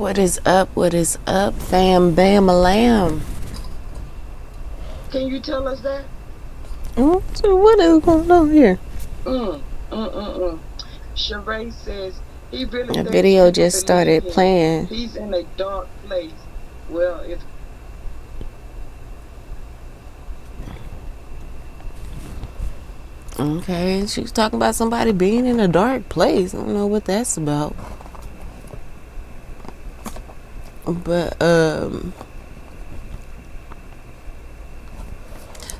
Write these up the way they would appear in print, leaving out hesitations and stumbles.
What is up? What is up, fam bam a lamb? Can you tell us that? So what is going on here? Mm, mm, mm, mm. Sheree says he really A thinks video people just believe started him. playing. He's in a dark place. Well, if Okay, she was talking about somebody being in a dark place. I don't know what that's about. But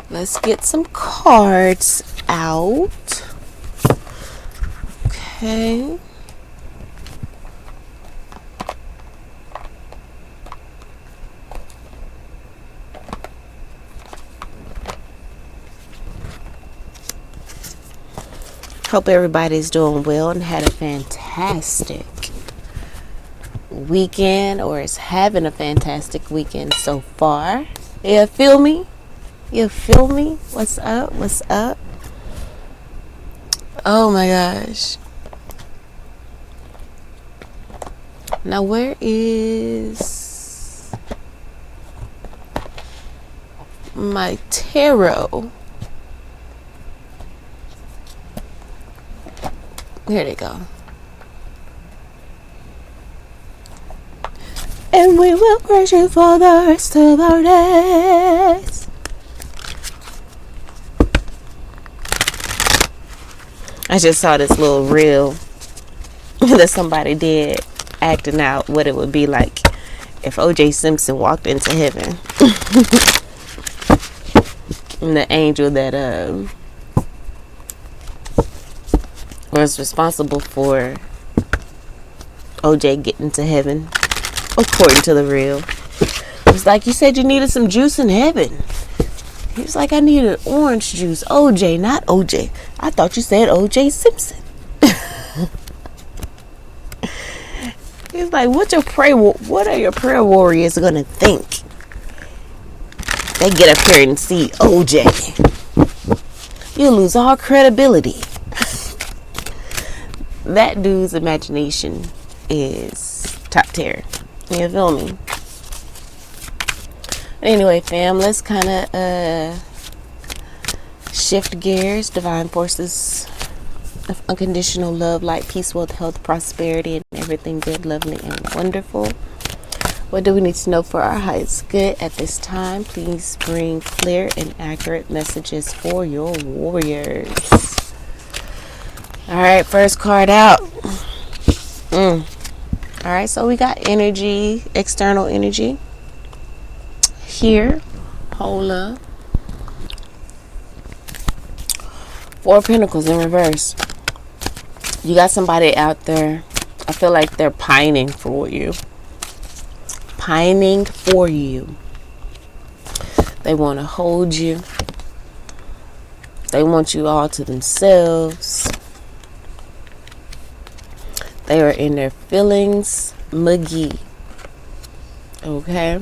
let's get some cards out. Okay. Hope everybody's doing well and had a fantastic weekend or is having a fantastic weekend so far. You feel me? You feel me? What's up? What's up? Oh my gosh. Now where is my tarot? Here they go. And we will praise you for the rest of our days. I just saw this little reel that somebody did acting out what it would be like if O.J. Simpson walked into heaven. And the angel that was responsible for O.J. getting to heaven, according to the reel, it was like, you said you needed some juice in heaven. He was like, I needed orange juice. O.J., not O.J. I thought you said O.J. Simpson. He's like, what are your prayer warriors gonna think? They get up here and see O.J. You'll lose all credibility. That dude's imagination is top tier. You feel me? Anyway, fam, let's kind of shift gears. Divine forces of unconditional love, light, peace, wealth, health, prosperity, and everything good, lovely, and wonderful. What do we need to know for our highest good at this time? Please bring clear and accurate messages for your warriors. All right, first card out. All right, so we got energy, external energy here. Hold up. Four of Pentacles in reverse. You got somebody out there. I feel like they're pining for you. Pining for you. They want to hold you. They want you all to themselves. They are in their feelings, muggy. Okay?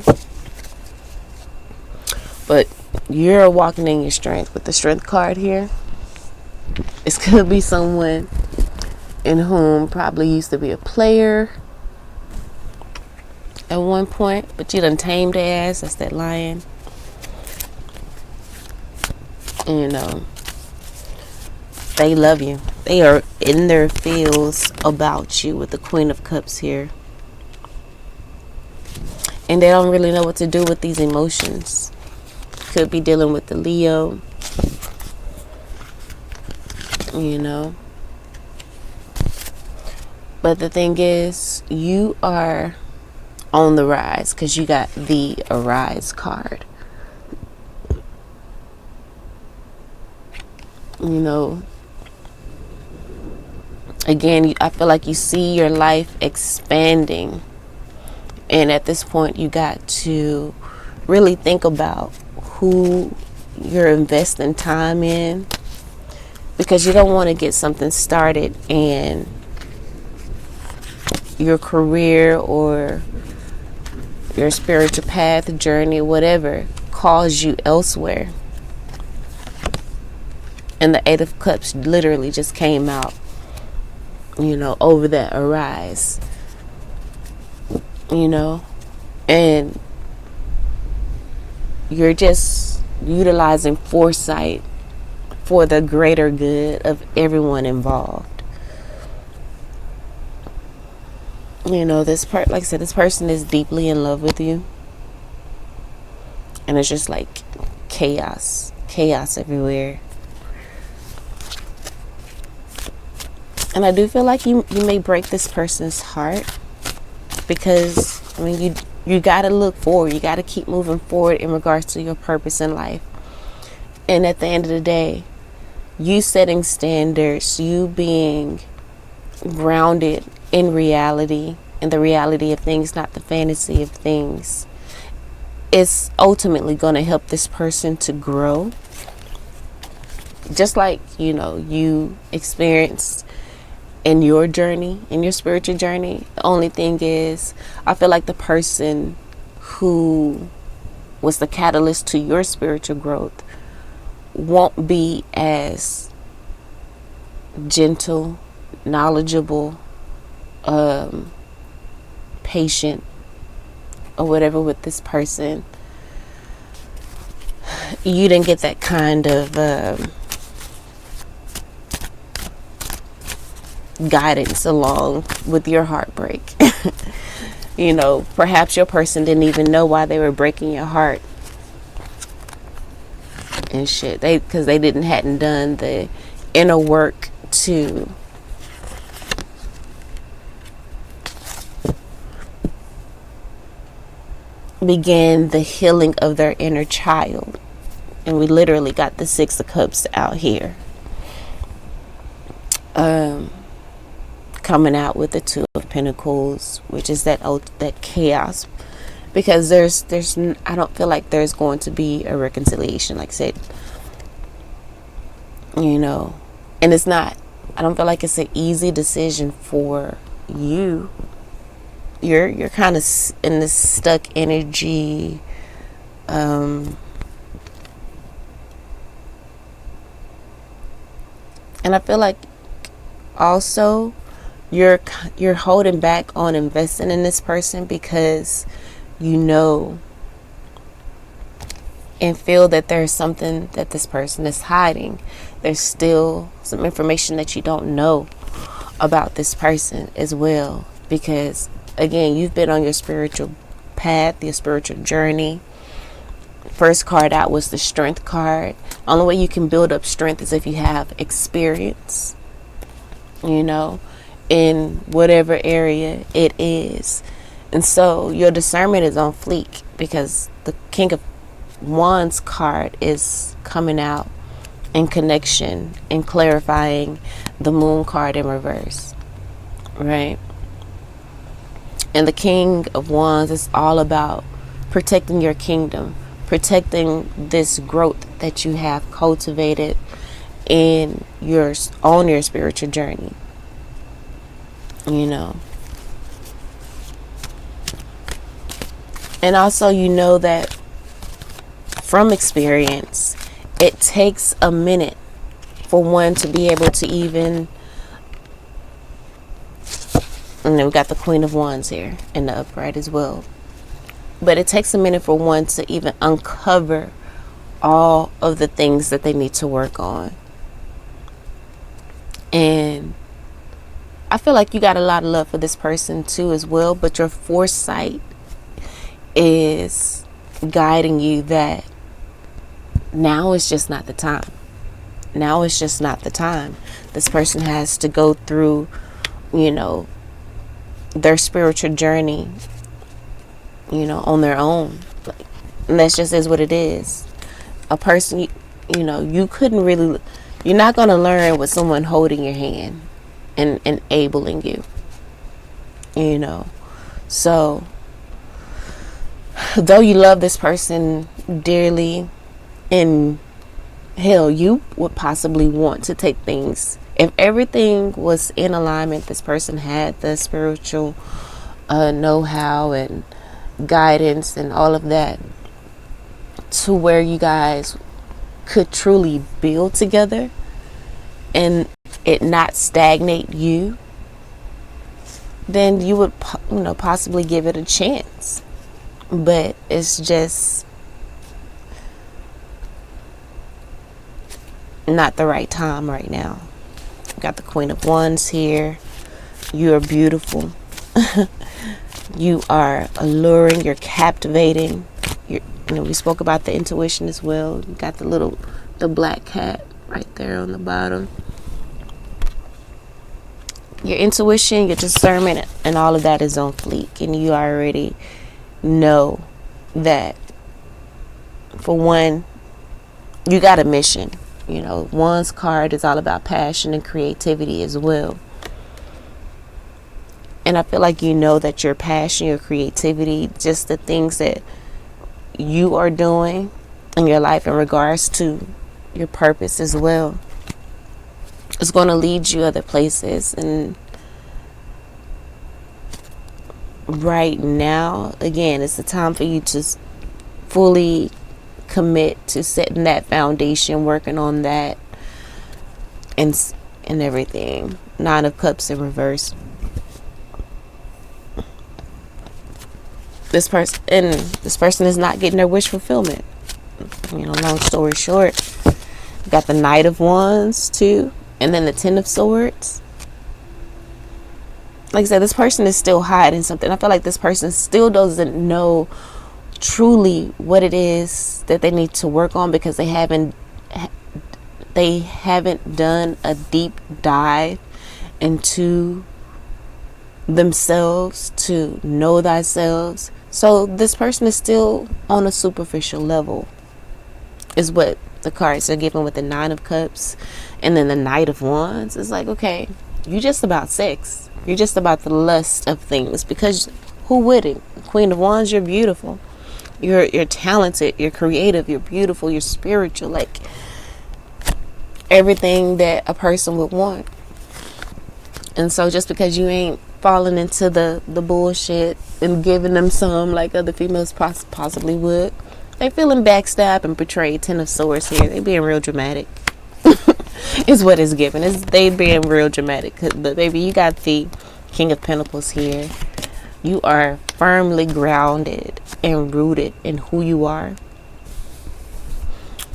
But you're walking in your strength with the strength card here. It's going to be someone in whom probably used to be a player at one point, but you done tamed their ass. That's that lion. You know, they love you. They are in their feels about you with the Queen of Cups here. And they don't really know what to do with these emotions. Could be dealing with the Leo. You know. But the thing is, you are on the rise because you got the Arise card. You know, again, I feel like you see your life expanding. And at this point, you got to really think about who you're investing time in. Because you don't want to get something started and your career or your spiritual path, journey, whatever, calls you elsewhere. And the Eight of Cups literally just came out, you know, over that Arise. you know, and you're just utilizing foresight for the greater good of everyone involved. You know, like I said, this person is deeply in love with you, and it's just like chaos everywhere. And I do feel like you may break this person's heart, because I mean, you got to look forward. You got to keep moving forward in regards to your purpose in life. And at the end of the day, you setting standards, you being grounded in reality, in the reality of things, not the fantasy of things, is ultimately going to help this person to grow. Just like, you know, you experienced in your journey, in your spiritual journey. The only thing is, I feel like the person who was the catalyst to your spiritual growth won't be as gentle, knowledgeable, patient, or whatever with this person. You didn't get that kind of guidance along with your heartbreak. You know, perhaps your person didn't even know why they were breaking your heart and shit. Because they hadn't done the inner work to begin the healing of their inner child. And we literally got the Six of Cups out here, coming out with the Two of Pentacles, which is that chaos. Because I don't feel like there's going to be a reconciliation, like I said, you know. And it's not, I don't feel like it's an easy decision for you. You're kind of in this stuck energy, and I feel like also you're holding back on investing in this person because you know and feel that there's something that this person is hiding. There's still some information that you don't know about this person as well, because again, you've been on your spiritual path, your spiritual journey. First card out was the Strength card. Only way you can build up strength is if you have experience, you know, in whatever area it is. And so your discernment is on fleek, because the King of Wands card is coming out in connection and clarifying the Moon card in reverse, right? And the King of Wands is all about protecting your kingdom, protecting this growth that you have cultivated in your spiritual journey, you know. And also, you know that from experience, it takes a minute for one to be able to even, and then we got the Queen of Wands here in the upright as well. But it takes a minute for one to even uncover all of the things that they need to work on. And I feel like you got a lot of love for this person too as well, but your foresight is guiding you that now is just not the time. Now is just not the time. This person has to go through, you know, their spiritual journey, you know, on their own. And that just is what it is. A person, you know, you couldn't really, you're not going to learn with someone holding your hand and enabling you, you know. So, though you love this person dearly, and hell, you would possibly want to take things, if everything was in alignment, this person had the spiritual know-how and guidance and all of that, to where you guys could truly build together and it not stagnate you, then you would, possibly give it a chance. But it's just not the right time right now. Got the Queen of Wands here. You are beautiful. You are alluring. You're captivating. We spoke about the intuition as well. You got the black cat right there on the bottom. Your intuition, your discernment, and all of that is on fleek. And you already know that, for one, you got a mission. One's card is all about passion and creativity as well. And I feel like that your passion, your creativity, just the things that you are doing in your life in regards to your purpose as well, is going to lead you other places. And right now, again, it's the time for you to fully commit to setting that foundation, working on that, and everything. 9 of Cups in reverse. This person is not getting their wish fulfillment. Long story short, you got the Knight of Wands too, and then the 10 of Swords. Like I said, this person is still hiding something. I feel like this person still doesn't know truly what it is that they need to work on, because they haven't done a deep dive into themselves to know themselves. So this person is still on a superficial level, is what the cards are giving with the 9 of Cups and then the Knight of Wands. It's like, okay, you're just about sex. You're just about the lust of things, because who wouldn't? Queen of Wands, you're beautiful. You're talented. You're creative. You're beautiful. You're spiritual. Like everything that a person would want. And so just because you ain't falling into the bullshit and giving them some like other females possibly would, they feeling backstabbed and betrayed. 10 of Swords here. They being real dramatic. Is what it's given. They being real dramatic. But baby, you got the King of Pentacles here. You are firmly grounded and rooted in who you are.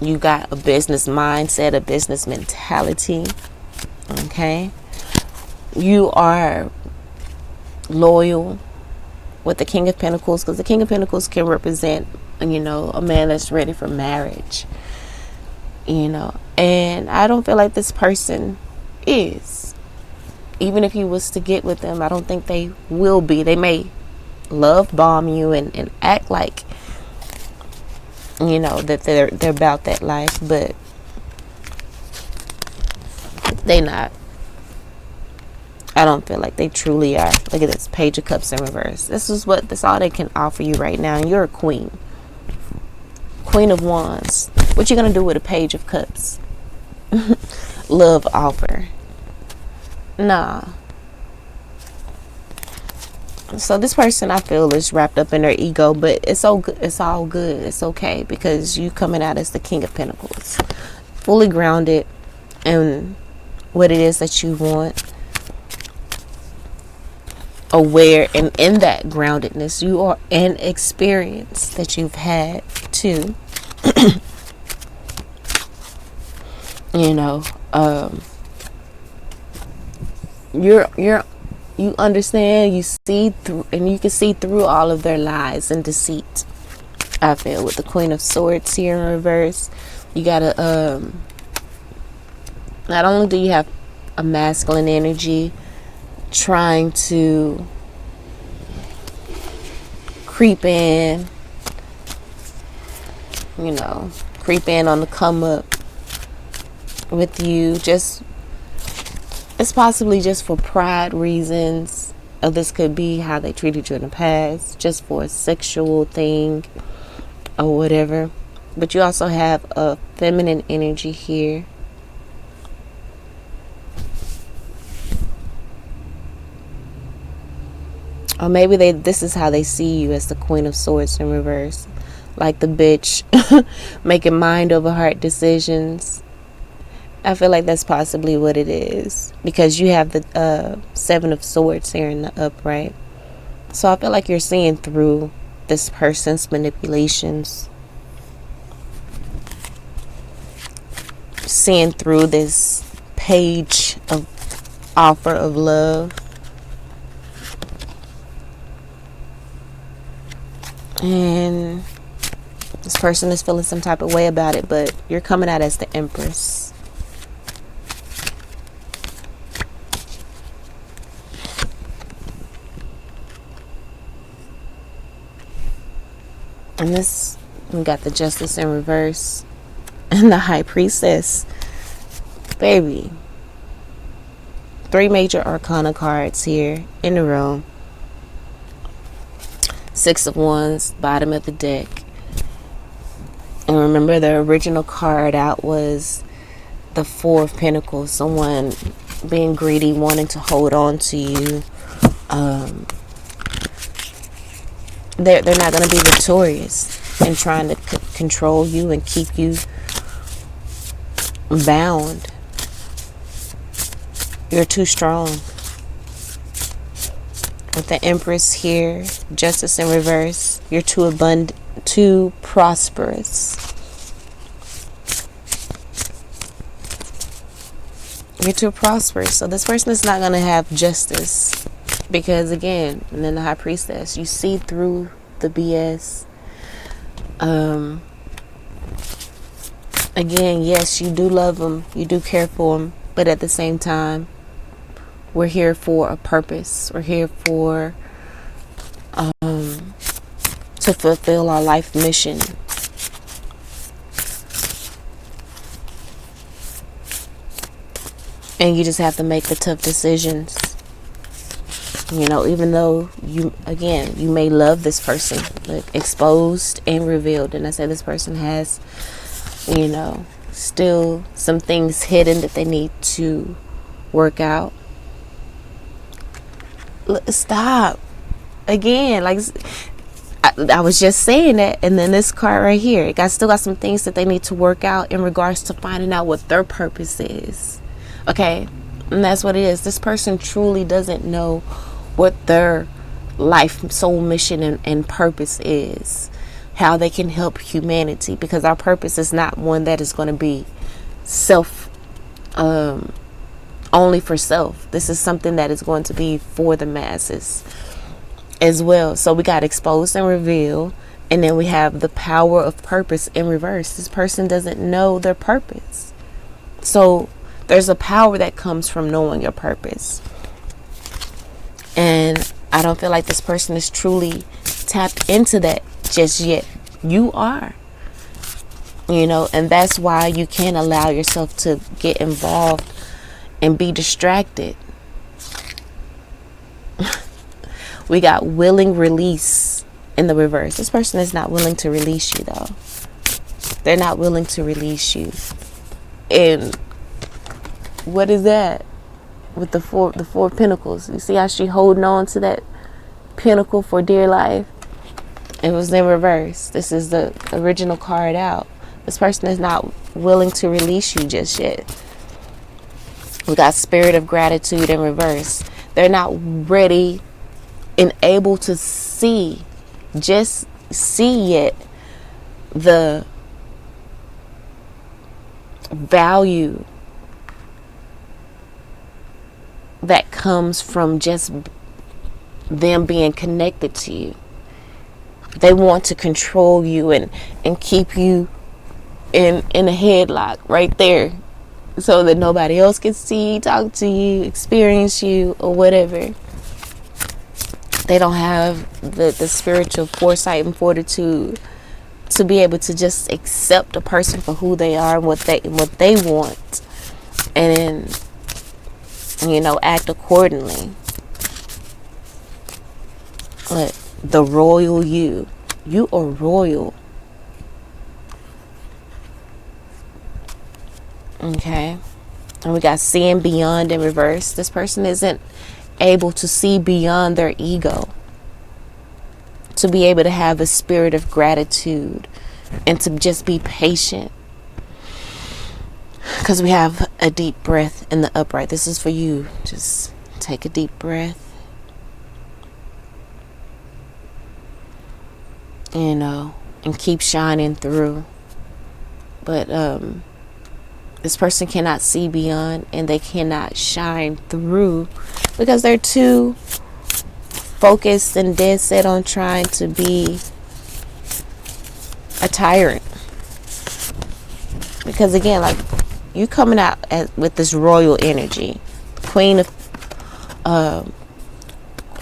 You got a business mindset, a business mentality. Okay. You are loyal with the King of Pentacles, because the King of Pentacles can represent, a man that's ready for marriage. And I don't feel like this person is. Even if you was to get with them, I don't think they will be. They may love bomb you and act like, that they're about that life, but they not. I don't feel like they truly are. Look at this, Page of Cups in reverse. That's all they can offer you right now. And you're a queen. Queen of Wands. What you gonna do with a Page of Cups? Love offer. Nah. So this person, I feel, is wrapped up in their ego, but it's all good. It's okay, because you coming out as the King of Pentacles, fully grounded in what it is that you want, aware, and in that groundedness, you are an experience that you've had too. You understand, you see through, and you can see through all of their lies and deceit. I feel with the Queen of Swords here in reverse, you gotta not only do you have a masculine energy trying to creep in on the come up with you, just it's possibly just for pride reasons, or this could be how they treated you in the past, just for a sexual thing or whatever. But you also have a feminine energy here. Or maybe this is how they see you, as the Queen of Swords in reverse, like the bitch making mind over heart decisions I feel like that's possibly what it is, because you have the Seven of Swords here in the upright. So I feel like you're seeing through this person's manipulations, seeing through this page of offer of love. And this person is feeling some type of way about it, but you're coming out as the Empress. And this, we got the Justice in reverse and the High Priestess. Baby. 3 major arcana cards here in the room. 6 of Wands, bottom of the deck. And remember, the original card out was the 4 of Pentacles. Someone being greedy, wanting to hold on to you. They're not going to be victorious in trying to control you and keep you bound. You're too strong. With the Empress here, Justice in reverse, you're too abundant, too prosperous. You're too prosperous. So this person is not going to have justice. Because again, and then the High Priestess, you see through the BS. Again, yes, you do love them. You do care for them. But at the same time, we're here for a purpose. We're here for to fulfill our life mission. And you just have to make the tough decisions. You know, even though you may love this person, like exposed and revealed. And I say this person has, you know, still some things hidden that they need to work out. Stop. Again, like I was just saying that, and then this card right here, it still got some things that they need to work out in regards to finding out what their purpose is. Okay, and that's what it is. This person truly doesn't know what their life, soul mission, and purpose is. How they can help humanity, because our purpose is not one that is going to be self, only for self. This is something that is going to be for the masses as well. So we got exposed and revealed, and then we have the power of purpose in reverse. This person doesn't know their purpose. So there's a power that comes from knowing your purpose. And I don't feel like this person is truly tapped into that just yet. You are. You know, and that's why you can't allow yourself to get involved and be distracted. We got willing release in the reverse. This person is not willing to release you, though. They're not willing to release you. And what is that? With the four pentacles. You see how she holding on to that pentacle for dear life? It was in reverse. This is the original card out. This person is not willing to release you just yet. We got Spirit of Gratitude in reverse. They're not ready and able to see yet the value that comes from just them being connected to you. They want to control you and keep you in a headlock right there, so that nobody else can see, talk to you, experience you, or whatever. They don't have the spiritual foresight and fortitude to be able to just accept a person for who they are and what they want, and you know, act accordingly. But the royal you are royal. Okay. And we got seeing beyond in reverse. This person isn't able to see beyond their ego, to be able to have a spirit of gratitude and to just be patient, because we have a deep breath in the upright. This is for you. Just take a deep breath. And keep shining through. But this person cannot see beyond, and they cannot shine through because they're too focused and dead set on trying to be a tyrant. Because again, like, you coming out with this royal energy, Queen of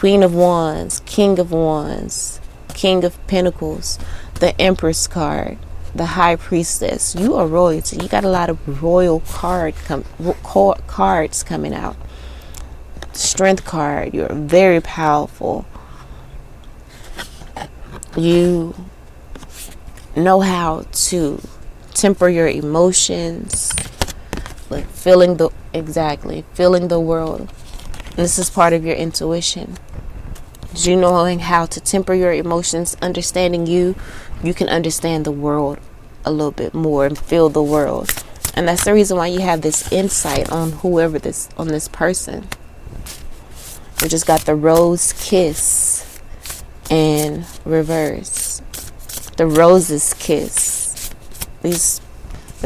Wands, King of Wands, King of Pentacles, the Empress card, the High Priestess. You are royalty. You got a lot of royal cards coming out. Strength card. You're very powerful. You know how to temper your emotions, like feeling the world. And this is part of your intuition. You knowing how to temper your emotions, understanding you can understand the world a little bit more and feel the world. And that's the reason why you have this insight on this person. We just got the rose kiss in reverse. The rose's kiss. This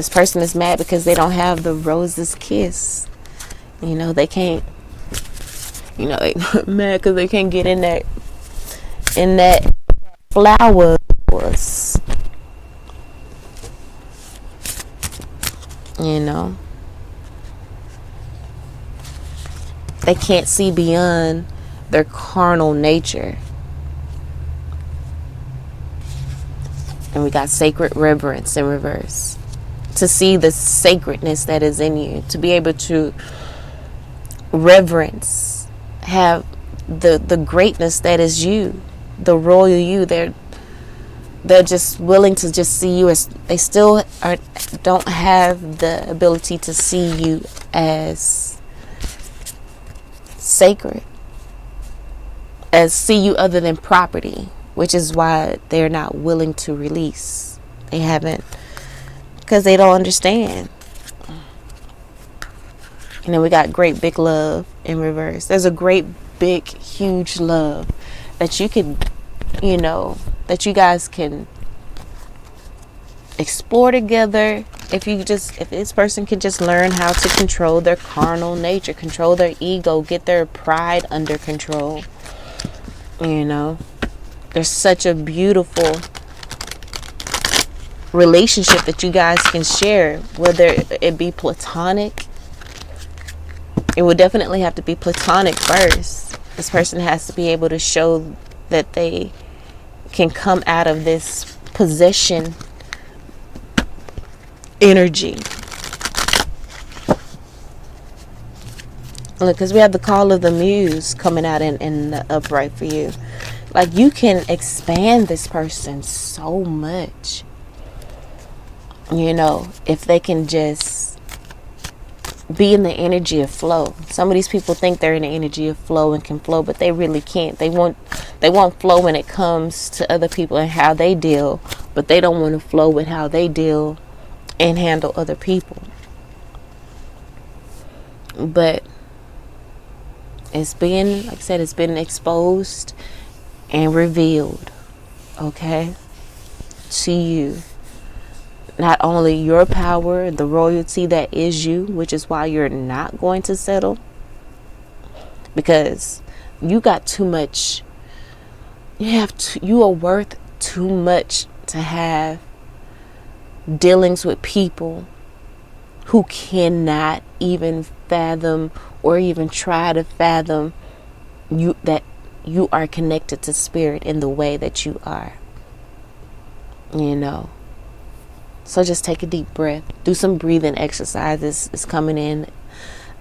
person is mad because they don't have the rose's kiss. They can't. They mad because they can't get in that flowers. They can't see beyond their carnal nature. And we got sacred reverence in reverse. To see the sacredness that is in you, to be able to reverence, have the greatness that is you, the royal you. They're just willing to just see you as, they still don't have the ability to see you as sacred, as see you other than property, which is why they're not willing to release. They haven't, because they don't understand. And then we got great big love in reverse. There's a great big huge love that you can, that you guys can explore together. If this person can just learn how to control their carnal nature, control their ego, get their pride under control. There's such a beautiful relationship that you guys can share, whether it be platonic. It would definitely have to be platonic first. This person has to be able to show that they can come out of this possession energy. Look, because we have the call of the muse coming out in the upright for you. Like, you can expand this person so much. If they can just be in the energy of flow. Some of these people think they're in the energy of flow and can flow, but they really can't. They want flow when it comes to other people and how they deal, but they don't want to flow with how they deal and handle other people. But it's been, like I said, it's been exposed and revealed, okay, to you. Not only your power and the royalty that is you, which is why you're not going to settle, because you got too much. You are worth too much to have dealings with people who cannot even fathom or even try to fathom that you are connected to spirit in the way that you are. So just take a deep breath. Do some breathing exercises. It's coming in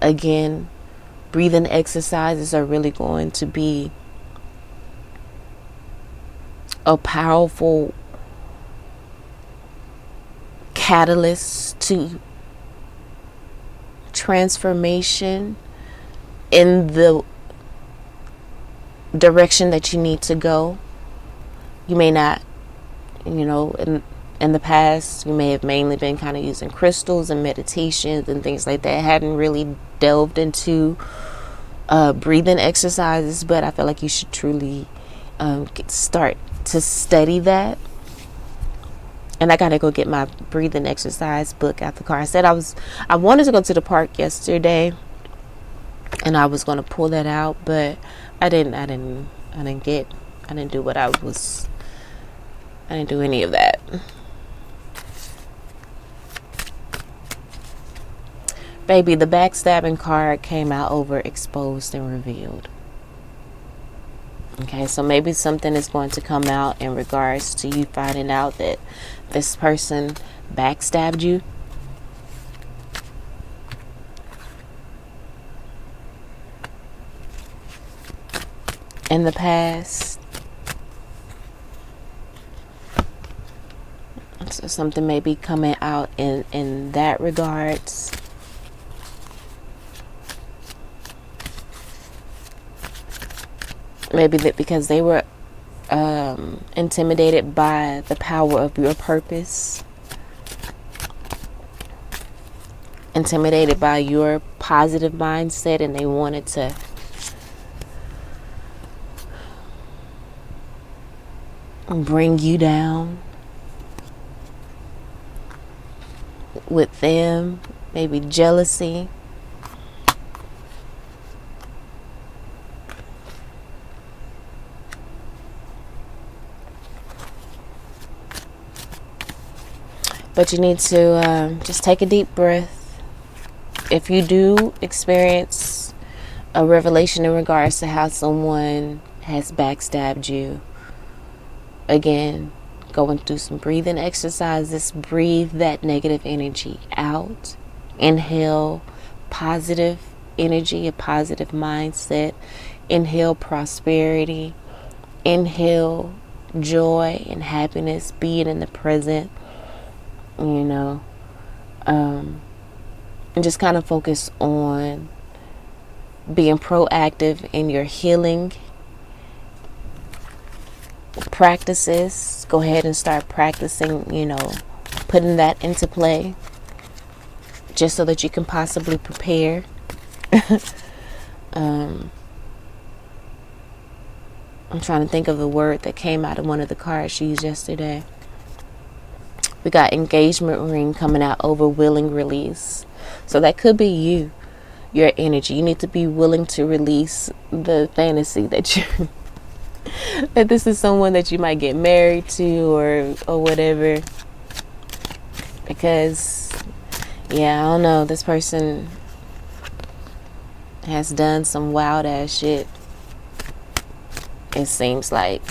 again. Breathing exercises are really going to be a powerful catalyst to transformation in the direction that you need to go. You may not, and In the past, you may have mainly been kind of using crystals and meditations and things like that. Hadn't really delved into breathing exercises, but I feel like you should truly start to study that. And I gotta go get my breathing exercise book out the car. I wanted to go to the park yesterday, and I was gonna pull that out, but I didn't do what I didn't do any of that. Baby, the backstabbing card came out overexposed and revealed. Okay, so maybe something is going to come out in regards to you finding out that this person backstabbed you. In the past. So something may be coming out in that regards. Maybe that because they were intimidated by the power of your purpose, intimidated by your positive mindset, and they wanted to bring you down with them. Maybe jealousy. But you need to just take a deep breath. If you do experience a revelation in regards to how someone has backstabbed you, again, going through some breathing exercises, breathe that negative energy out. Inhale positive energy, a positive mindset. Inhale prosperity. Inhale joy and happiness, being in the present. And just kind of focus on being proactive in your healing practices. Go ahead and start practicing, putting that into play, just so that you can possibly prepare. I'm trying to think of the word that came out of one of the cards used yesterday. We got engagement ring coming out over willing release. So that could be you, your energy. You need to be willing to release the fantasy that that this is someone that you might get married to or whatever. Because, I don't know, this person has done some wild ass shit, it seems like.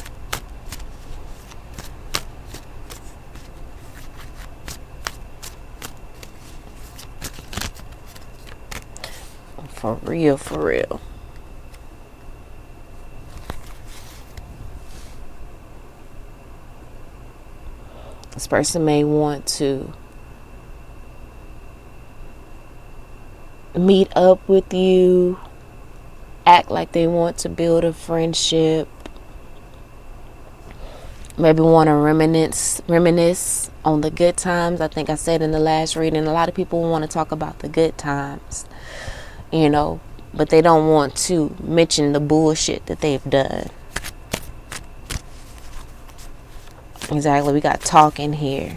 For real, for real. This person may want to meet up with you, act like they want to build a friendship, maybe want to reminisce on the good times. I think I said in the last reading, a lot of people want to talk about the good times, but they don't want to mention the bullshit that they've done. Exactly, we got talking here.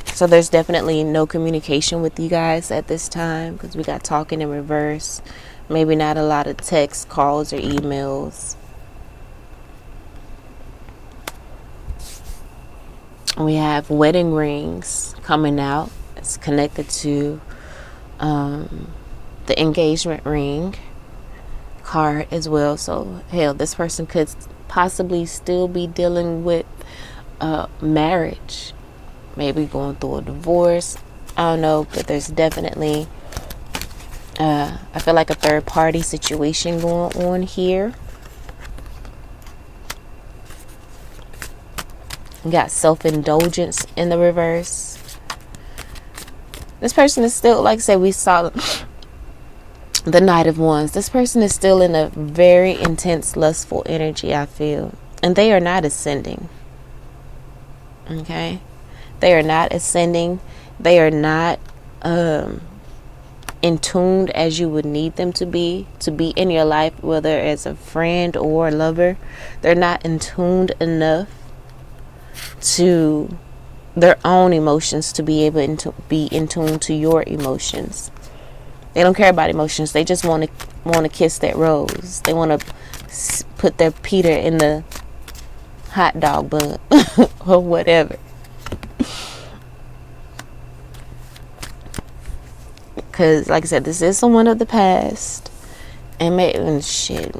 So there's definitely no communication with you guys at this time, because we got talking in reverse. Maybe not a lot of text, calls, or emails. We have wedding rings coming out. It's connected to the engagement ring card as well. So hell, this person could possibly still be dealing with marriage, maybe going through a divorce. I don't know, but there's definitely I feel like a third party situation going on here. You got self-indulgence in the reverse. This person is still, like I said, we saw the Knight of Wands. This person is still in a very intense, lustful energy, I feel. And they are not ascending. Okay? They are not ascending. They are not in tuned as you would need them to be in your life, whether as a friend or a lover. They're not in tuned enough to their own emotions to be able to be in tune to your emotions. They don't care about emotions. They just want to kiss that rose. They want to put their Peter in the hot dog bun or whatever. Because, like I said, this is someone of the past. And maybe, shit.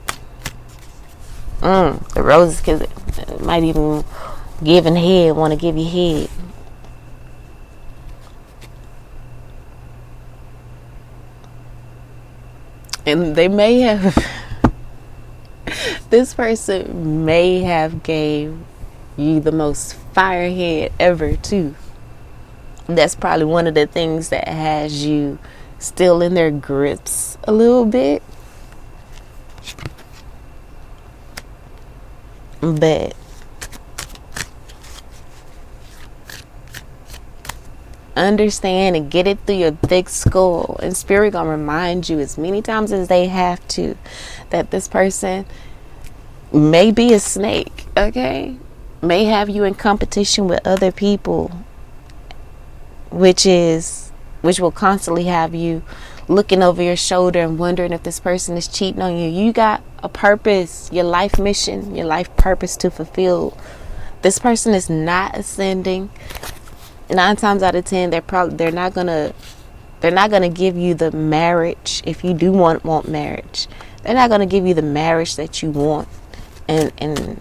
The roses, because it might even giving head, want to give you head. And they may have, this person may have gave you the most fire head ever, too. That's probably one of the things that has you still in their grips a little bit. But understand and get it through your thick skull, and spirit gonna remind you as many times as they have to that this person may be a snake, okay? May have you in competition with other people, which will constantly have you looking over your shoulder and wondering if this person is cheating on you. You got a purpose, your life mission, your life purpose to fulfill. This person is not ascending. 9 times out of 10, they're not gonna give you the marriage. If you do want marriage, they're not gonna give you the marriage that you want and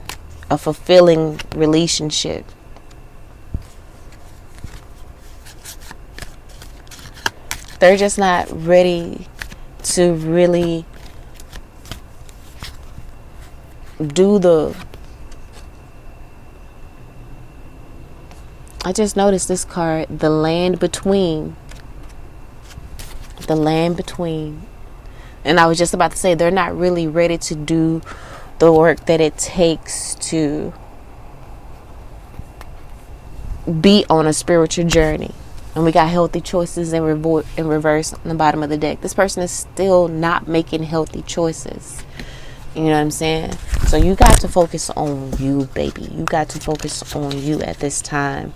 a fulfilling relationship. They're just not ready to really do the... I just noticed this card, the land between. The land between. And I was just about to say, they're not really ready to do the work that it takes to be on a spiritual journey. And we got healthy choices in reverse on the bottom of the deck. This person is still not making healthy choices. You know what I'm saying? So you got to focus on you, baby. You got to focus on you at this time.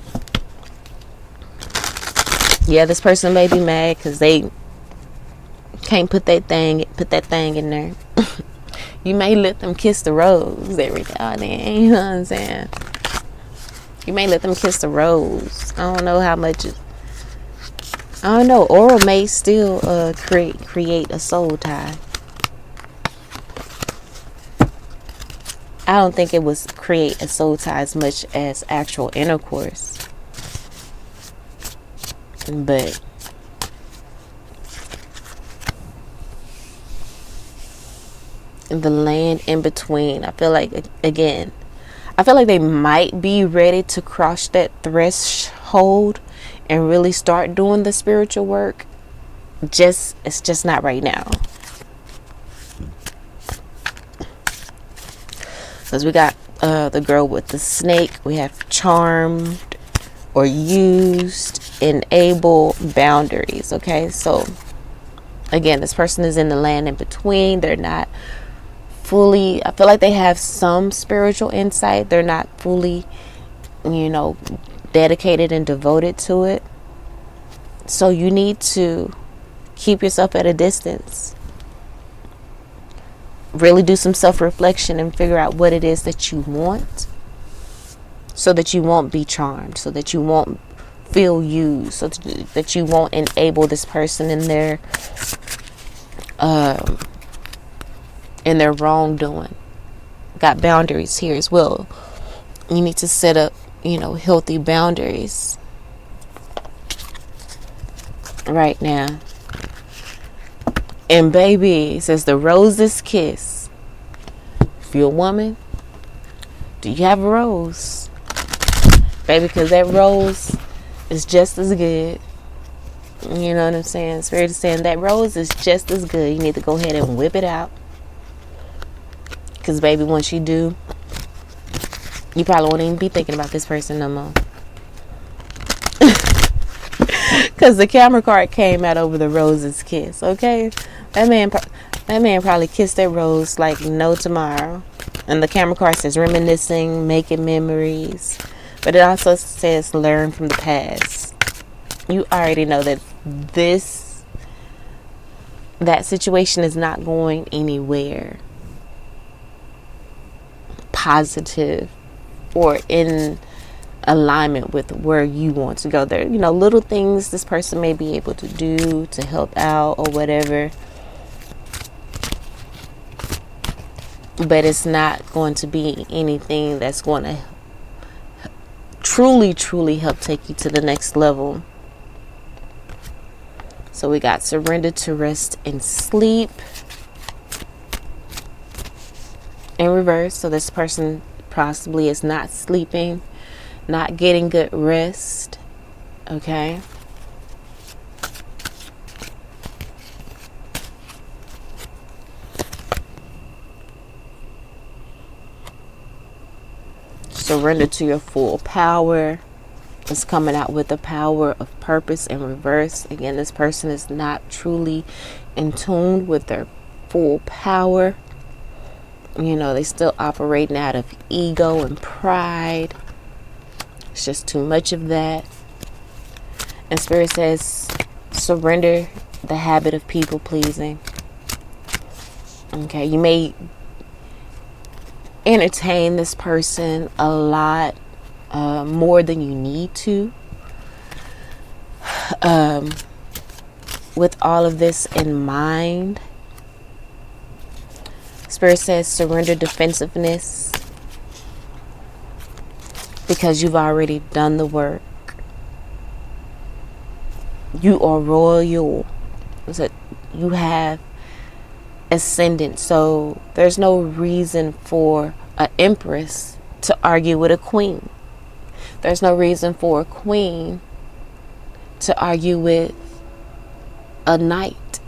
Yeah, this person may be mad because they can't put that thing in there. You may let them kiss the rose every now and then. You know what I'm saying? You may let them kiss the rose. I don't know how much. I don't know. Oral may still create a soul tie. I don't think it was create a soul tie as much as actual intercourse. But the land in between, I feel like, again, I feel like they might be ready to cross that threshold and really start doing the spiritual work. It's just not right now. Because we got the girl with the snake. We have charmed or used, enable, boundaries. Okay, so again, this person is in the land in between. They're not fully, I feel like they have some spiritual insight. They're not fully, dedicated and devoted to it. So you need to keep yourself at a distance. Really do some self-reflection and figure out what it is that you want, so that you won't be charmed, so that you won't feel used, so that you won't enable this person in their wrongdoing. Got boundaries here as well. You need to set up, healthy boundaries right now. And baby, it says the roses kiss. If you're a woman, do you have a rose? Baby, because that rose is just as good. You know what I'm saying? Spirit is saying that rose is just as good. You need to go ahead and whip it out. Because baby, once you do, you probably won't even be thinking about this person no more. Because the camera card came out over the rose's kiss. Okay, that man probably kissed that rose like no tomorrow. And the camera card says reminiscing, making memories, but it also says learn from the past. You already know that that situation is not going anywhere positive or in alignment with where you want to go. There, little things this person may be able to do to help out or whatever, but it's not going to be anything that's going to truly help take you to the next level. So we got surrender to rest and sleep in reverse. So this person possibly is not sleeping, not getting good rest. Okay. Surrender to your full power. It's coming out with the power of purpose in reverse. Again, this person is not truly in tune with their full power. They still operating out of ego and pride. It's just too much of that. And Spirit says, surrender the habit of people pleasing. Okay, you may entertain this person a lot more than you need to. With all of this in mind, Spirit says surrender defensiveness, because you've already done the work. You are royal. So you have ascendant. So there's no reason for an empress to argue with a queen. There's no reason for a queen to argue with a knight.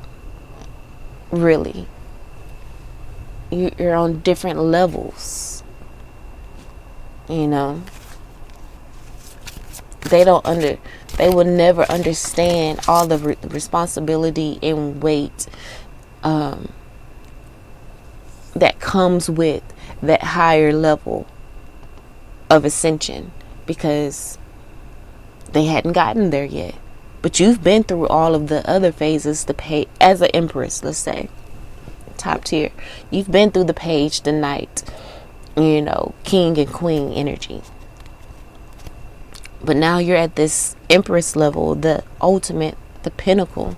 Really. You're on different levels. They will never understand all the responsibility and weight that comes with that higher level of ascension, because they hadn't gotten there yet. But you've been through all of the other phases, as an empress, let's say, top tier. You've been through the page, the knight, king and queen energy. But now you're at this empress level, the ultimate, the pinnacle.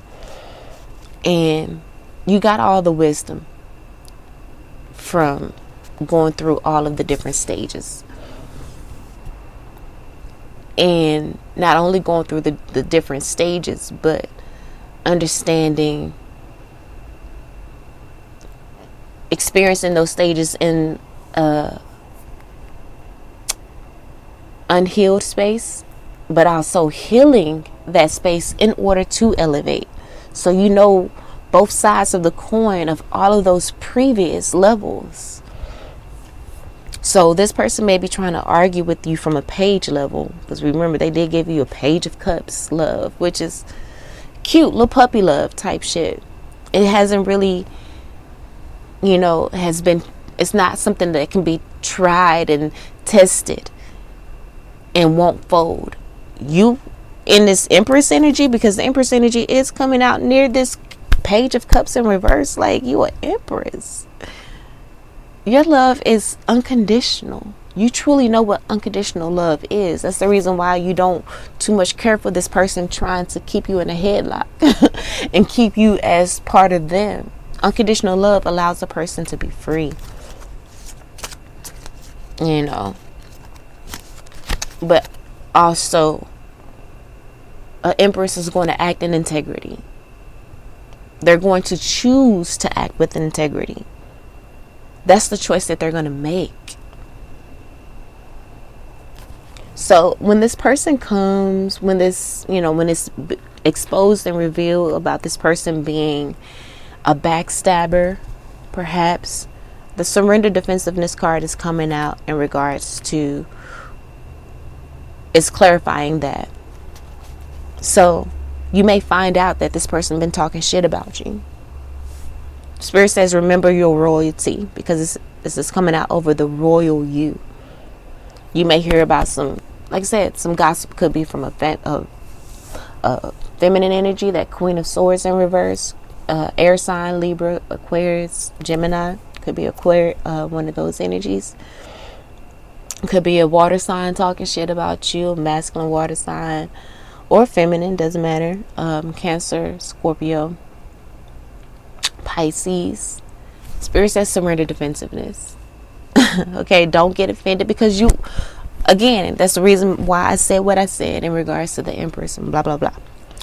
And you got all the wisdom from going through all of the different stages. And not only going through the different stages, but understanding, experiencing those stages in unhealed space, but also healing that space in order to elevate. So both sides of the coin of all of those previous levels. So this person may be trying to argue with you from a page level, because remember, they did give you a page of cups love, which is cute, little puppy love type shit. It hasn't really, it's not something that can be tried and tested and won't fold. You in this Empress energy, because the Empress energy is coming out near this page of cups in reverse, like you are Empress. Your love is unconditional. You truly know what unconditional love is. That's the reason why you don't too much care for this person trying to keep you in a headlock and keep you as part of them. Unconditional love allows a person to be free. But also, an empress is going to act in integrity. They're going to choose to act with integrity. That's the choice that they're going to make. So when this person comes, when it's exposed and revealed about this person being a backstabber, perhaps, the surrender defensiveness card is coming out in regards to, it's clarifying that. So you may find out that this person been talking shit about you. Spirit says, remember your royalty, because this is coming out over the royal you. You may hear about some, like I said, some gossip. Could be from a feminine energy, that Queen of Swords in reverse, air sign, Libra, Aquarius, Gemini. Could be one of those energies. Could be a water sign talking shit about you, masculine water sign, or feminine, doesn't matter. Cancer, Scorpio, Pisces. Spirit says surrender defensiveness. Okay, don't get offended, because again, that's the reason why I said what I said in regards to the Empress and blah, blah, blah.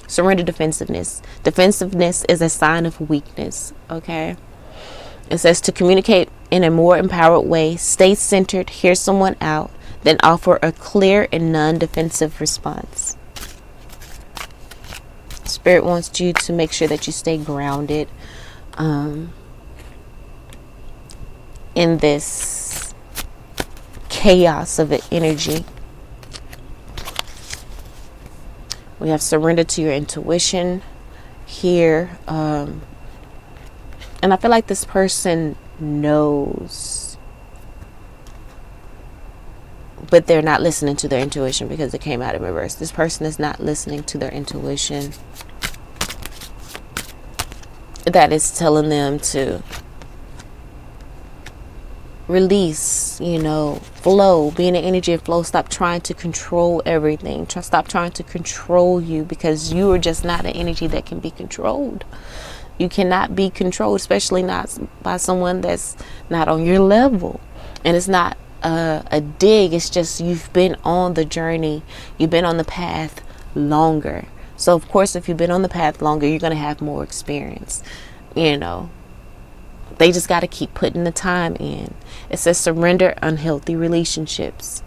Surrender defensiveness. Defensiveness is a sign of weakness, okay? It says to communicate in a more empowered way, stay centered, hear someone out, then offer a clear and non-defensive response. Spirit wants you to make sure that you stay grounded in this chaos of the energy. We have surrender to your intuition here. And I feel like this person knows, but they're not listening to their intuition because it came out in reverse. This person is not listening to their intuition. That is telling them to release, flow, be in the energy of flow. Stop trying to control everything. Stop trying to control you, because you are just not an energy that can be controlled. You cannot be controlled, especially not by someone that's not on your level. And it's not a dig. It's just you've been on the journey. You've been on the path longer. So, of course, if you've been on the path longer, you're going to have more experience. They just got to keep putting the time in. It says surrender unhealthy relationships.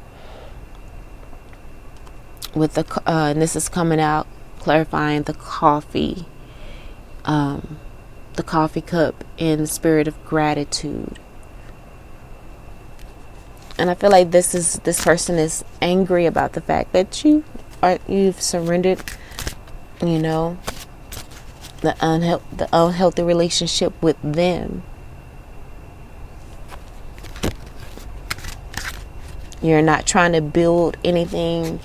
With and this is coming out, clarifying the coffee cup in the spirit of gratitude. And I feel like this person is angry about the fact that you've surrendered, the unhealthy relationship with them. You're not trying to build anything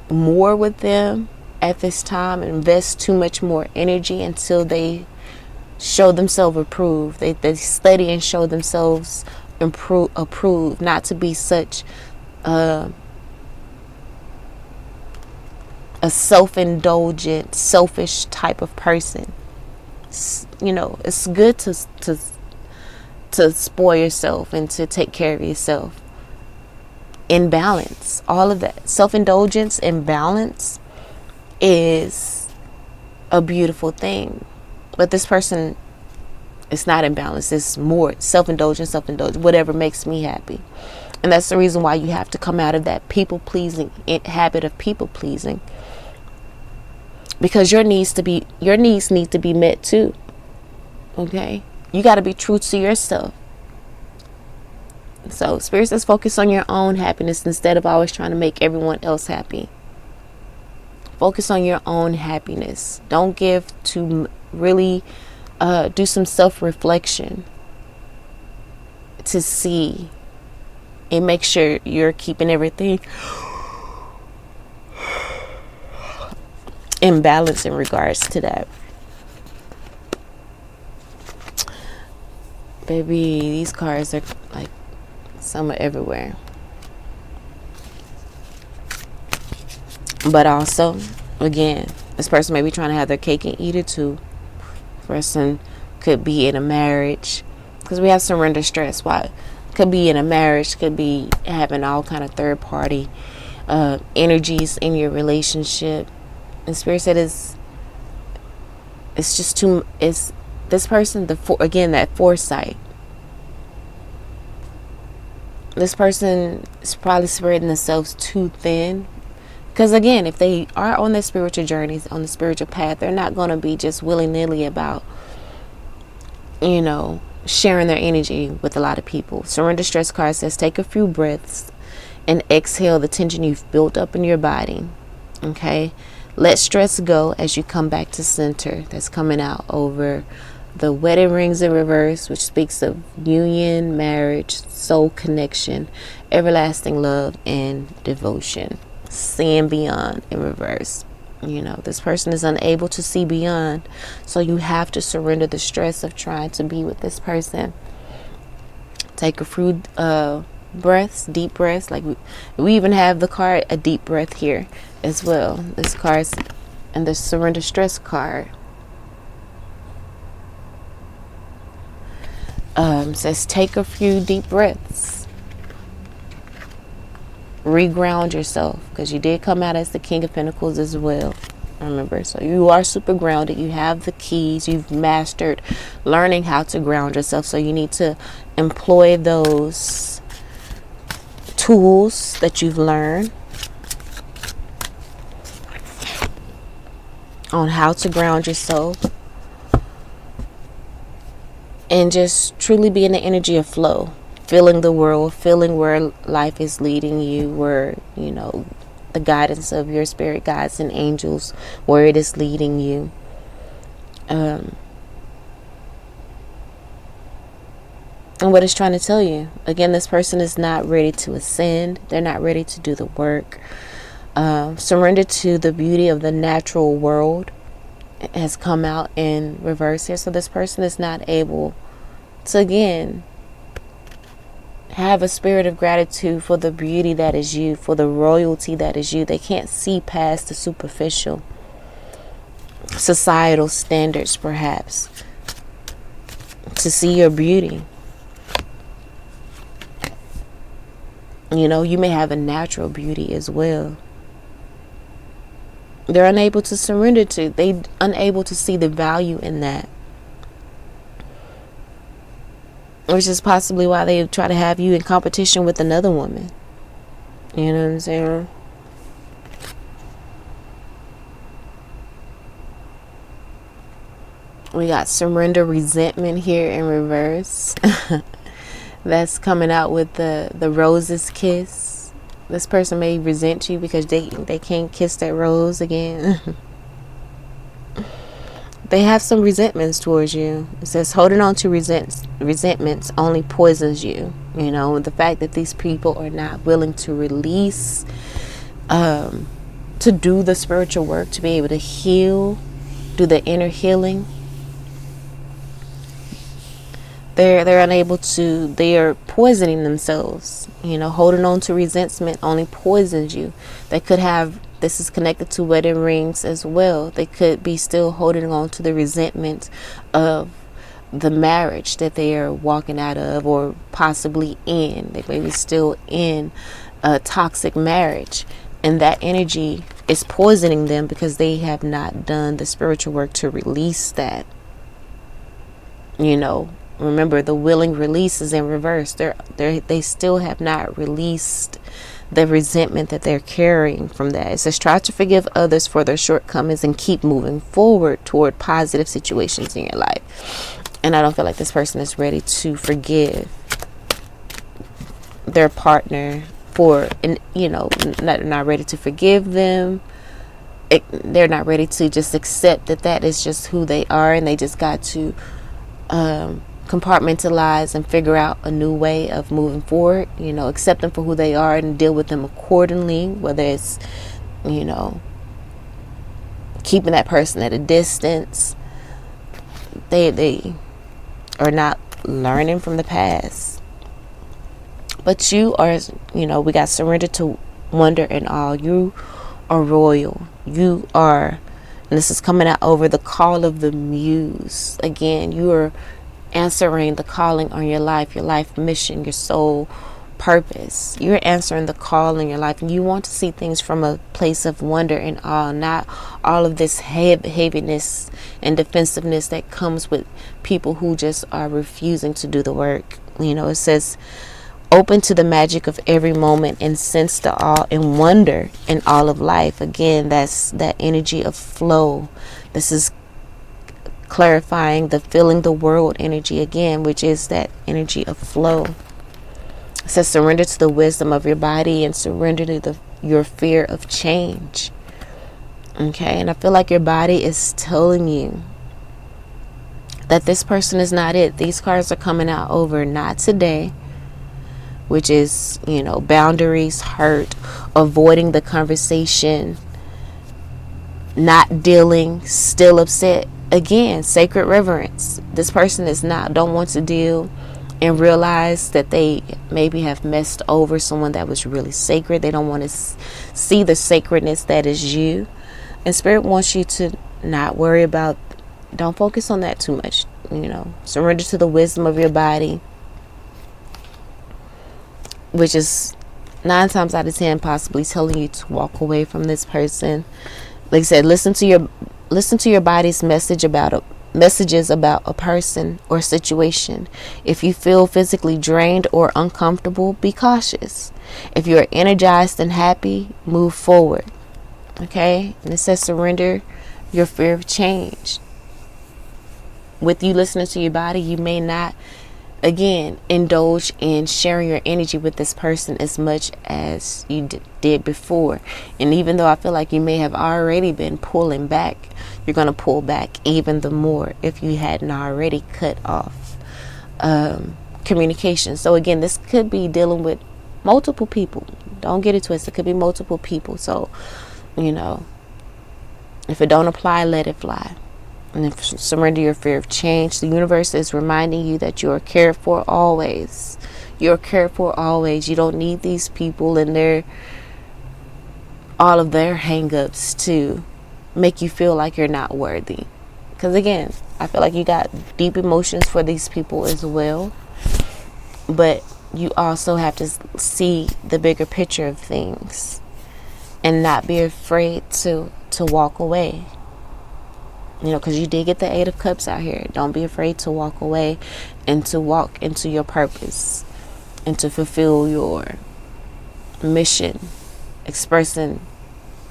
more with them at this time. Invest too much more energy until they show themselves approved. They study and show themselves approved. Not to be such a self-indulgent, selfish type of person. It's good to spoil yourself and to take care of yourself. In balance, all of that self-indulgence and balance is a beautiful thing. But this person is not in balance. It's more self-indulgent, whatever makes me happy. And that's the reason why you have to come out of that people-pleasing habit of people-pleasing, because your needs need to be met too. Okay, you got to be true to yourself. So Spirit says focus on your own happiness instead of always trying to make everyone else happy. Focus on your own happiness. Don't give to really do some self-reflection to see and make sure you're keeping everything in balance in regards to that. Baby, these cards are like some are everywhere. But also, again, this person may be trying to have their cake and eat it too. Person could be in a marriage, because we have surrender stress. Why? Could be in a marriage, could be having all kind of third party energies in your relationship. And Spirit said it's just too. It's this person, again, that foresight. This person is probably spreading themselves too thin. Because again, if they are on their spiritual journeys, on the spiritual path, they're not going to be just willy-nilly about, sharing their energy with a lot of people. Surrender stress card says take a few breaths and exhale the tension you've built up in your body. Okay? Let stress go as you come back to center. That's coming out over the wedding rings in reverse, which speaks of union, marriage, soul connection, everlasting love, and devotion. Seeing beyond in reverse. This person is unable to see beyond, so you have to surrender the stress of trying to be with this person. Take a few breaths, deep breaths. Like we even have the card, a deep breath here as well. This card and the surrender stress card says take a few deep breaths. Reground yourself, because you did come out as the King of Pentacles as well. Remember, so you are super grounded. You have the keys. You've mastered learning how to ground yourself. So you need to employ those tools that you've learned on how to ground yourself and just truly be in the energy of flow, feeling the world, feeling where life is leading you, where, the guidance of your spirit guides and angels, where it is leading you. And what it's trying to tell you. Again, this person is not ready to ascend. They're not ready to do the work. Surrender to the beauty of the natural world has come out in reverse here. So this person is not able to, again, have a spirit of gratitude for the beauty that is you, for the royalty that is you. They can't see past the superficial societal standards, perhaps, to see your beauty. You may have a natural beauty as well. They're unable to surrender to. They're unable to see the value in that. Which is possibly why they try to have you in competition with another woman. You know what I'm saying? We got surrender resentment here in reverse. That's coming out with the rose's kiss. This person may resent you because they can't kiss that rose again. They have some resentments towards you. It says holding on to resentments only poisons you. The fact that these people are not willing to release, to do the spiritual work, to be able to heal, do the inner healing. They're unable to. They are poisoning themselves. Holding on to resentment only poisons you. They could have. This is connected to wedding rings as well. They could be still holding on to the resentment of the marriage that they are walking out of, or possibly in. They may be still in a toxic marriage, and that energy is poisoning them because they have not done the spiritual work to release that. Remember, the willing release is in reverse. They still have not released the resentment that they're carrying from that. It says try to forgive others for their shortcomings and keep moving forward toward positive situations in your life. And I don't feel like this person is ready to forgive their partner for, not ready to forgive them. They're not ready to just accept that is just who they are, and they just got to compartmentalize and figure out a new way of moving forward. Accept them for who they are and deal with them accordingly, whether it's keeping that person at a distance. They are not learning from the past. But you are, we got surrender to wonder and awe. You are royal. You are, and this is coming out over the call of the muse. Again, you are answering the calling on your life mission, your soul purpose. You're answering the call in your life, and you want to see things from a place of wonder and awe, not all of this heaviness and defensiveness that comes with people who just are refusing to do the work. It says open to the magic of every moment and sense the awe and wonder in all of life. Again, that's that energy of flow. This is clarifying the feeling the world energy again, which is that energy of flow. It says surrender to the wisdom of your body and surrender to your fear of change. Okay, and I feel like your body is telling you that this person is not it. These cards are coming out over not today, which is, boundaries, hurt, avoiding the conversation, not dealing, still upset. Again, sacred reverence. This person don't want to deal and realize that they maybe have messed over someone that was really sacred. They don't want to see the sacredness that is you. And Spirit wants you to not worry about, don't focus on that too much. Surrender to the wisdom of your body, which is 9 times out of 10 possibly telling you to walk away from this person. Like I said, listen to your body's messages about a person or situation. If you feel physically drained or uncomfortable, be cautious. If you're energized and happy, move forward. Okay? And it says surrender your fear of change. With you listening to your body, you may not, again, indulge in sharing your energy with this person as much as you did before. And even though I feel like you may have already been pulling back, you're going to pull back even the more if you hadn't already cut off communication. So again, this could be dealing with multiple people. Don't get it twisted. It could be multiple people. So, if it don't apply, let it fly. And if surrender your fear of change. The universe is reminding you that you are cared for always. You're cared for always. You don't need these people and all of their hang-ups to make you feel like you're not worthy. Because again, I feel like you got deep emotions for these people as well. But you also have to see the bigger picture of things and not be afraid to walk away. Because you did get the 8 of Cups out here. Don't be afraid to walk away and to walk into your purpose and to fulfill your mission, expressing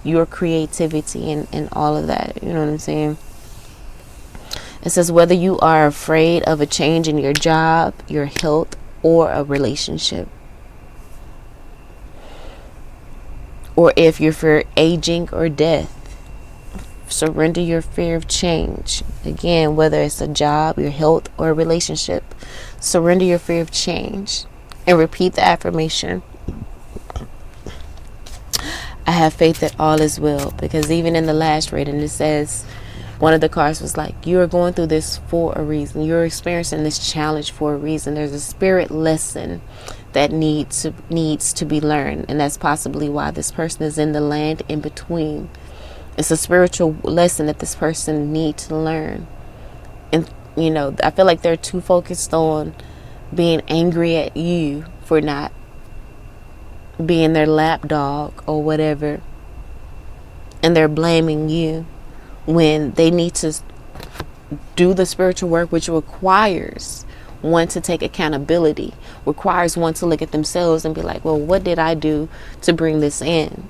your creativity and all of that. You know what I'm saying? It says whether you are afraid of a change in your job, your health, or a relationship, or if you fear aging or death, surrender your fear of change. Again, whether it's a job, your health, or a relationship, surrender your fear of change and repeat the affirmation. I have faith that all is well. Because even in the last reading, it says, one of the cards was like, you are going through this for a reason. You're experiencing this challenge for a reason. There's a spirit lesson that needs to be learned. And that's possibly why this person is in the land in between. It's a spiritual lesson that this person needs to learn. And, I feel like they're too focused on being angry at you for not being their lapdog or whatever. And they're blaming you when they need to do the spiritual work, which requires one to take accountability, requires one to look at themselves and be like, well, what did I do to bring this in?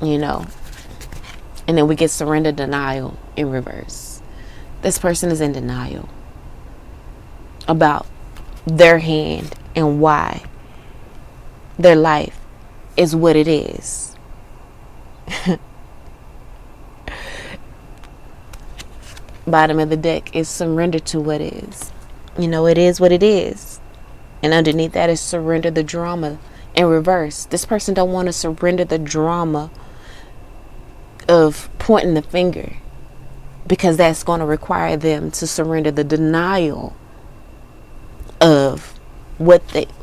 And then we get surrender denial in reverse. This person is in denial about their hand and why their life is what it is. Bottom of the deck is surrender to what is. It is what it is. And underneath that is surrender the drama in reverse. This person don't want to surrender the drama of pointing the finger, because that's going to require them to surrender the denial of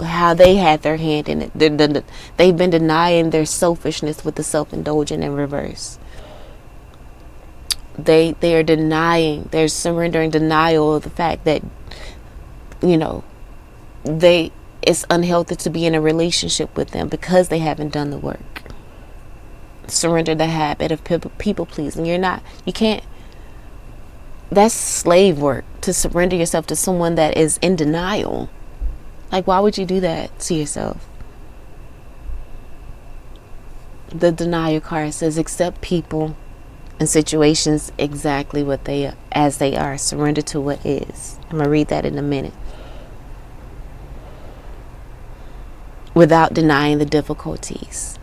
how they had their hand in it. They've been denying their selfishness with the self-indulgent in reverse. They are denying, they're surrendering denial of the fact that it's unhealthy to be in a relationship with them because they haven't done the work. Surrender the habit of people pleasing. You can't, that's slave work, to surrender yourself to someone that is in denial. Like, why would you do that to yourself? The denial card says accept people and situations exactly as they are. Surrender to what is. I'm going to read that in a minute. Without denying the difficulties.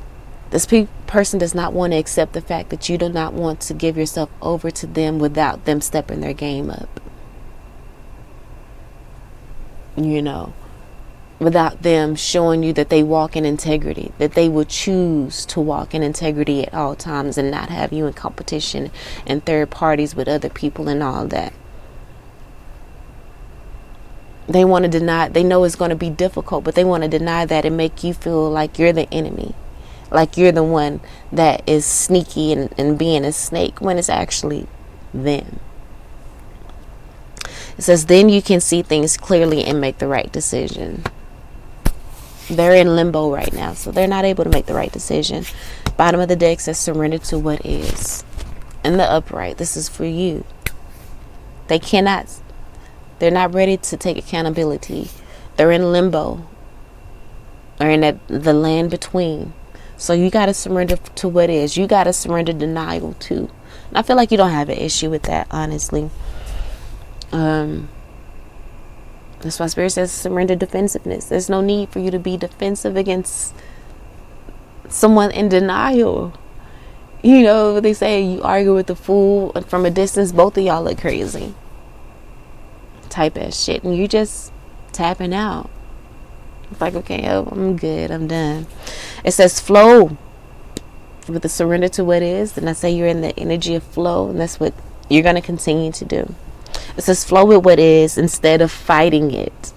This person does not want to accept the fact that you do not want to give yourself over to them without them stepping their game up. You know, without them showing you that they walk in integrity, that they will choose to walk in integrity at all times and not have you in competition and third parties with other people and all that. They want to deny, they know it's going to be difficult, but they want to deny that and make you feel like you're the enemy, like you're the one that is sneaky and being a snake, when it's actually them. It says, then you can see things clearly and make the right decision. They're in limbo right now, so they're not able to make the right decision. Bottom of the deck says, surrender to what is. In the upright, this is for you. They're not ready to take accountability. They're in limbo. They're in the land between. So you got to surrender to what is. You got to surrender denial too. And I feel like you don't have an issue with that, honestly. That's why Spirit says surrender defensiveness. There's no need for you to be defensive against someone in denial. You know, they say you argue with a fool and from a distance, both of y'all look crazy. Type of shit. And you just tapping out. It's like, okay, I'm good. I'm done. It says flow with the surrender to what is. And I say you're in the energy of flow. And that's what you're going to continue to do. It says flow with what is instead of fighting it.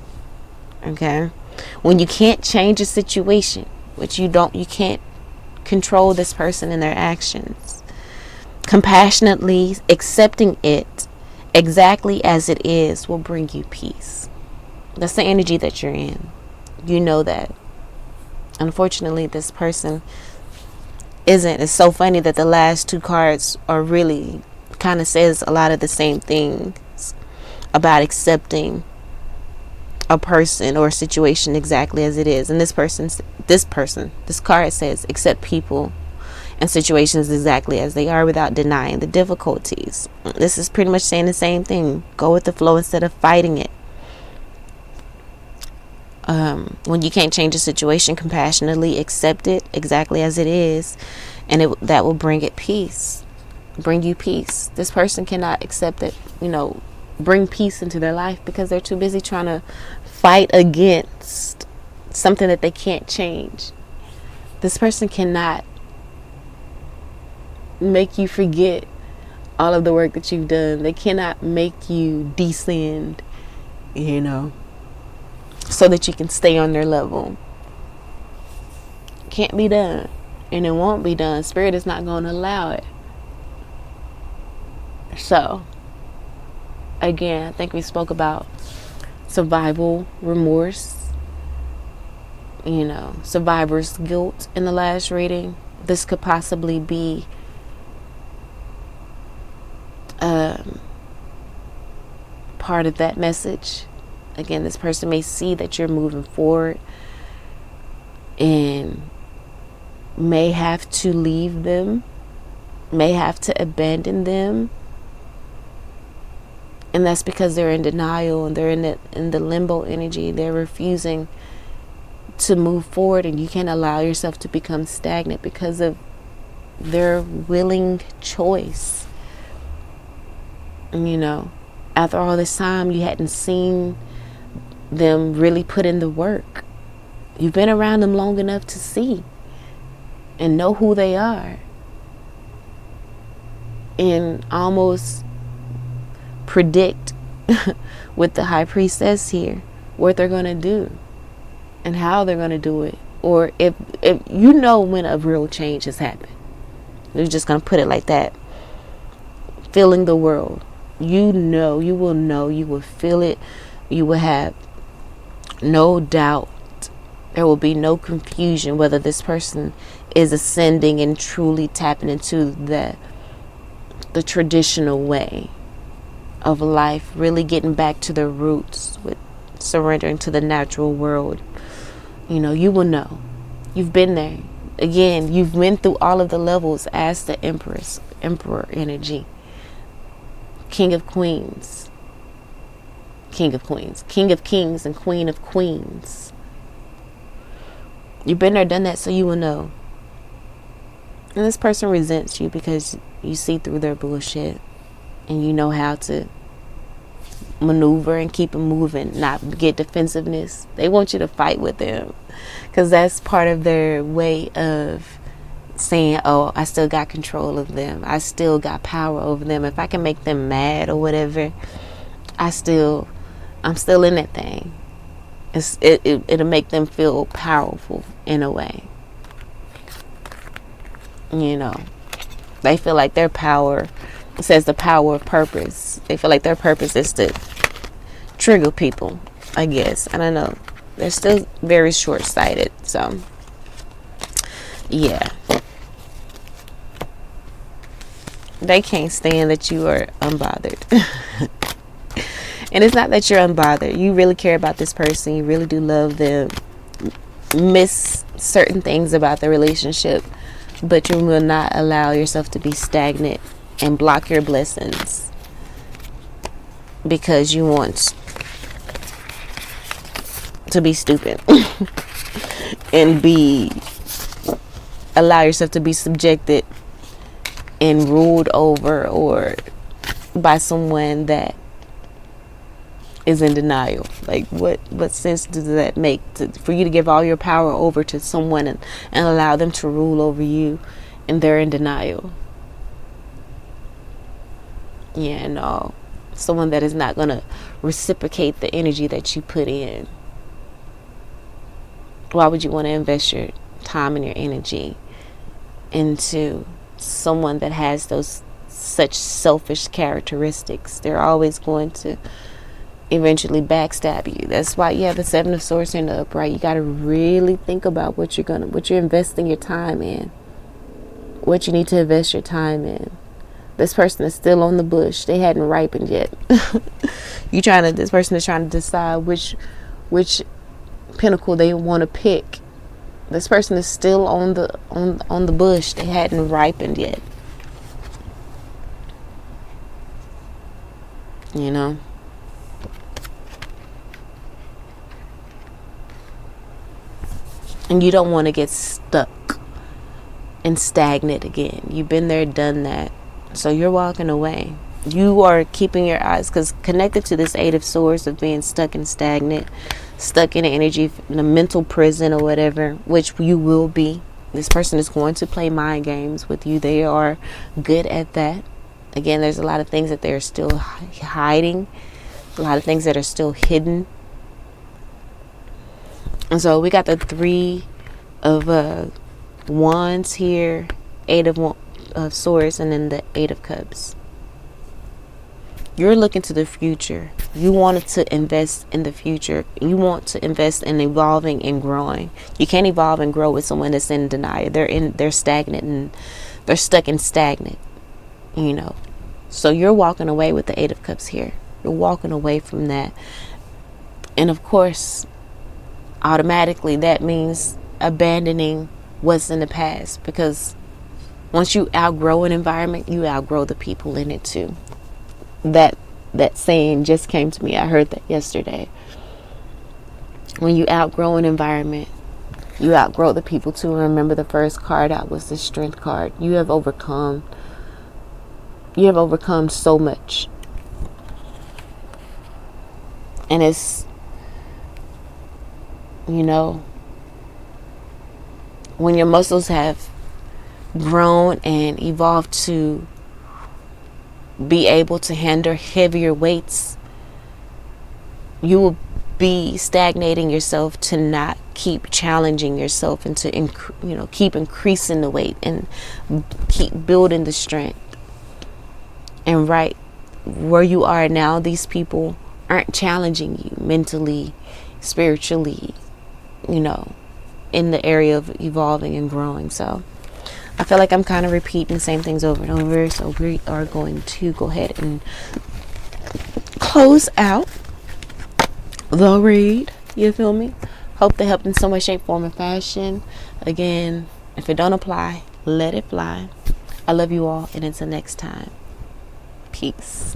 Okay. When you can't change a situation, which you can't control this person and their actions. Compassionately accepting it exactly as it is will bring you peace. That's the energy that you're in. You know that. Unfortunately, this person isn't. It's so funny that the last two cards are really kind of says a lot of the same things about accepting a person or a situation exactly as it is. And this card says accept people and situations exactly as they are without denying the difficulties. This is pretty much saying the same thing. Go with the flow instead of fighting it. When you can't change a situation, compassionately accept it exactly as it is, and that will bring you peace. This person cannot accept it, bring peace into their life because they're too busy trying to fight against something that they can't change. This person cannot make you forget all of the work that you've done. They cannot make you descend, so that you can stay on their level. Can't be done, and it won't be done. Spirit is not going to allow it. So again, I think we spoke about survival remorse, survivor's guilt in the last reading. This could possibly be part of that message. Again, this person may see that you're moving forward and may have to leave them, may have to abandon them. And that's because they're in denial and they're in the limbo energy. They're refusing to move forward, and you can't allow yourself to become stagnant because of their willing choice. After all this time, you hadn't seen them really put in the work. You've been around them long enough to see and know who they are, and almost predict with the high priestess here what they're going to do and how they're going to do it, or if when a real change has happened. You're just going to put it like that. Feeling the world. You will feel it. You will have no doubt. There will be no confusion whether this person is ascending and truly tapping into the traditional way of life, really getting back to their roots with surrendering to the natural world. You will know. You've been there. Again, you've been through all of the levels as the emperor energy. King of Queens, King of Kings, and Queen of Queens. You've been there, done that, so you will know. And this person resents you because you see through their bullshit and you know how to maneuver and keep them moving, not get defensiveness. They want you to fight with them because that's part of their way of saying, oh, I still got control of them. I still got power over them. If I can make them mad or whatever, I'm still in that thing. It'll make them feel powerful in a way. You know, they feel like their power, it says the power of purpose. They feel like their purpose is to trigger people, I guess. I don't know. They're still very short-sighted. So, yeah. They can't stand that you are unbothered. And it's not that you're unbothered. You really care about this person. You really do love them. Miss certain things about the relationship, but you will not allow yourself to be stagnant and block your blessings because you want to be stupid and allow yourself to be subjected and ruled over or by someone that is in denial. Like what sense does that make for you to give all your power over to someone and allow them to rule over you and they're in denial? Yeah, no. Someone that is not going to reciprocate the energy that you put in. Why would you want to invest your time and your energy into someone that has those such selfish characteristics? They're always going to eventually backstab you. That's why you have the Seven of Swords in the upright. You got to really think about what you're investing your time in, what you need to invest your time in. This person is still on the bush. They hadn't ripened yet. This person is trying to decide which pinnacle they want to pick. This person is still on the bush. They hadn't ripened yet. You know? And you don't want to get stuck and stagnant again. You've been there, done that. So you're walking away. You are keeping your eyes, because connected to this Eight of Swords of being stuck and stagnant, stuck in an energy, in a mental prison or whatever, which you will be. This person is going to play mind games with you. They are good at that. Again, there's a lot of things that they're still hiding, a lot of things that are still hidden. And so we got the Three of Wands here, Eight of Swords, and then the Eight of Cups. You're looking to the future. You wanted to invest in the future. You want to invest in evolving and growing. You can't evolve and grow with someone that's in denial. They're stagnant and they're stuck and stagnant. You know. So you're walking away with the Eight of Cups here. You're walking away from that. And of course, automatically that means abandoning what's in the past, because once you outgrow an environment, you outgrow the people in it too. That saying just came to me. I heard that yesterday. When you outgrow an environment, you outgrow the people too. Remember, the first card out was the Strength card. You have overcome so much. And it's, you know, when your muscles have grown and evolved to be able to handle heavier weights, you will be stagnating yourself to not keep challenging yourself and to keep increasing the weight and keep building the strength. And right where you are now, these people aren't challenging you mentally, spiritually, in the area of evolving and growing. So I feel like I'm kind of repeating the same things over and over. So we are going to go ahead and close out the read. You feel me? Hope they helped in some way, shape, form, and fashion. Again, if it don't apply, let it fly. I love you all, and until next time, peace.